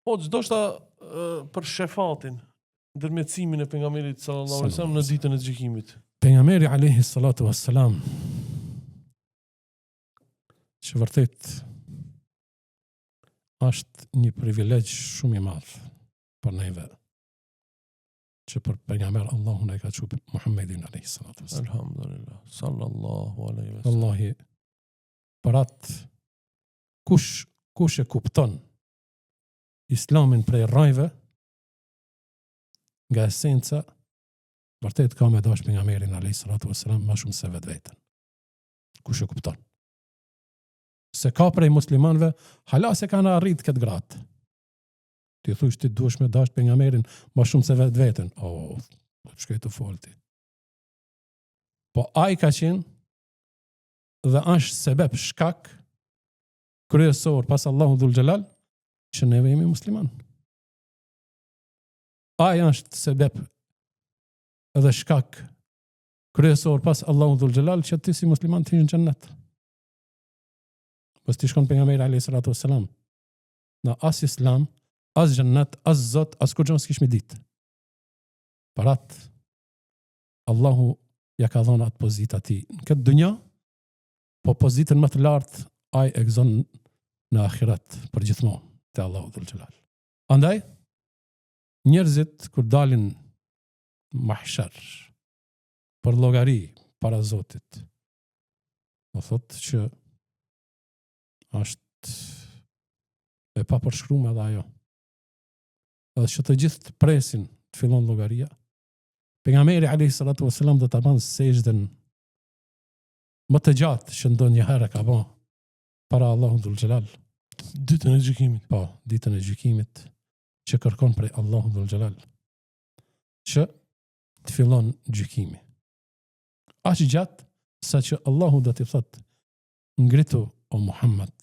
Po, ndoshta për shefatin, ndërmjetësimin e pejgamberit sallallahu alaihi wasallam në ditën e gjykimit. Pejgamberi alayhi salatu wassalam që vërtet është një privilegj shumë i madh për neve që për pejgamber Allahu na ka thënë Muhammedin alayhi salatu wassalam. Alhamdulillah, sallallahu alaihi wasallam. Wallahi për atë kush e kupton Islamin prej rrajve nga esenca vërtet ka me dash pejgamberin alayhi salatu wassalam më shumë se vetveten. Kush e kupton? Se ka prej muslimanëve hala se kanë arrit këtë gradë. Ti thush ti duhesh me dash pejgamberin më shumë se vetveten. Çka të folti. Po ai ka qenë dhe është sebeb shkak kryesor pas Allahu dhul xhelal që neve jemi musliman. Ai është sebeb edhe shkak kryesor pas Allahu dhul xhelal që ti si musliman të hyj në xhennet. Pas ti shkon pejgamberi alayhi salatu wassalam. Na as islam, as xhennet, as zot, as kur gjën s'kish me ditë. Parat Allahu ja ka dhënë atë pozitë atij në këtë dunja, po pozitën më të lartë ai e gëzon në ahiret për gjithmonë te Allahu dhul xhelal. Andaj njerëzit kur dalin mahshar për llogari para Zotit, do thotë që është e papërshkruar edhe ajo. Edhe që të gjithë të presin të fillon llogaria. Pejgamberi alayhi salatu wasalam do ta bën sejdën më të gjatë që ndonjëherë ka bën para Allahu dhul xhelal. Ditën e gjykimit. Po, ditën e gjykimit që kërkon prej Allahu dhul xhelal që të fillon gjykimi. Aq gjatë sa që Allahu do t'i thotë ngritu o Muhammed,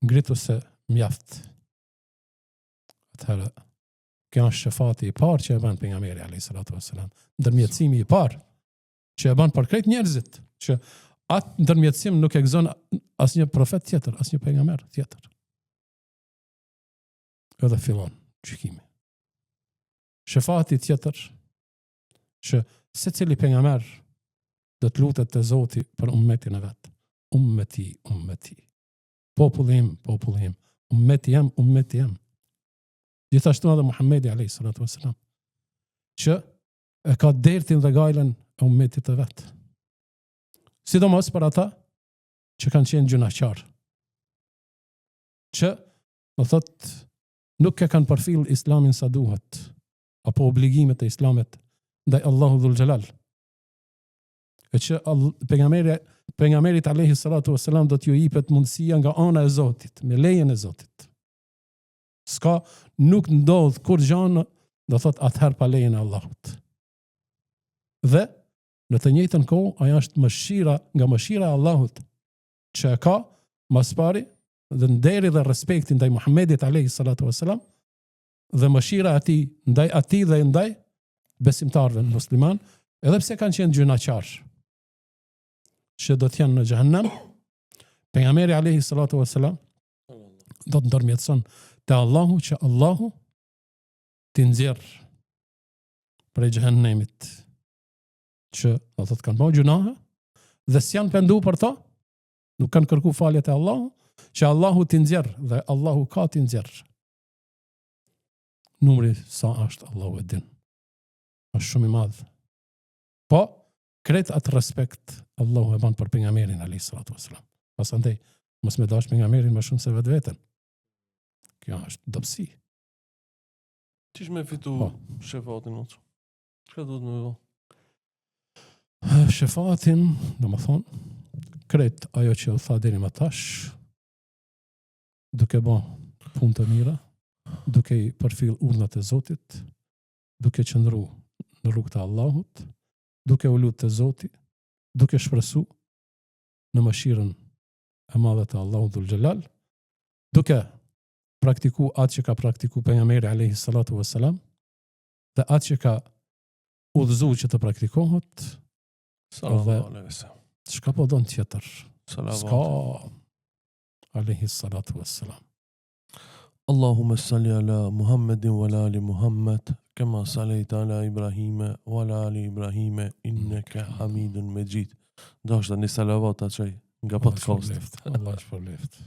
ngritu se mjaft. Atëherë, kjo është shefati i parë që e bën pejgamberi alayhi salatu wassalam, ndërmjetësimi i parë që e bën për krejt njerëzit, që atë ndërmjetësim nuk e gëzon asnjë profet tjetër, asnjë pejgamber tjetër. Edhe fillon gjykimi. Shefati tjetër që secili pejgamber do të lutet te Zoti për ummetin e vet. Ummeti, populli im, ummeti jam. Gjithashtu edhe Muhammedi alayhi salatu wassalam që e ka dertin dhe gajlen e ummetit të vet. Sidomos për ata që kanë qenë gjunaqar. Që, do thot, nuk e kanë përfill islamin sa duhet, apo obligimet e islamit ndaj Allahu dhul xhelal. E që pejgamberit alayhi salatu wassalam do t'ju jepet mundësia nga ana e Zotit, me lejen e Zotit. Nuk ndodh kur gjë, do thot atëherë pa lejen e Allahut. Dhe në të njëjtën kohë ajo është mëshira e Allahut që ka mas pari dhe nderi dhe respekti ndaj Muhammedit alayhi salatu wassalam dhe mëshira e tij ndaj atij dhe ndaj besimtarëve musliman, edhe pse kanë qenë gjunaqar që do të jenë në xhehenem, pejgamberi alayhi salatu wassalam do të ndërmjetëson te Allahu që Allahu t'i nxjerr prej xhehenemit që do të kanë bërë gjunahe dhe s'janë pendu për to, nuk kanë kërku falje te Allahu, që Allahu t'i nxjerr dhe Allahu ka t'i nxjerr. Numri sa është Allahu e din. Është shumë i madh. Po kretë atë respekt Allahu e ban për pejgamberin alayhi salatu wassalam. Pasandaj mos me dash pejgamberin më shumë se vetveten. Kjo është dobësi. Çish me fitu shefatin mos. Çka duhet më bëj? Shefatin, domethënë, kretë ajo që u tha deri më tash, duke bën punë të mira, duke i përfill urdhat e Zotit, duke qëndru në rrugën e Allahut, duke u lutur te Zoti, duke shpresu në mëshirën e madhe të Allahut dhul xhelal, duke praktiku atë që ka praktiku pejgamberi alayhi salatu wassalam, dhe atë që ka udhëzuar që të praktikohet, sallallahu alaihi wasallam. Çka po don tjetër? Sallallahu alayhi salatu wassalam. Allahumma salli ala Muhammedin wa ala ali Muhammed kama sallaita ala Ibrahime wa ala ali Ibrahime innaka Hamidun Majid. Dashur një salavat atë nga podcast. Allah shpërbleft.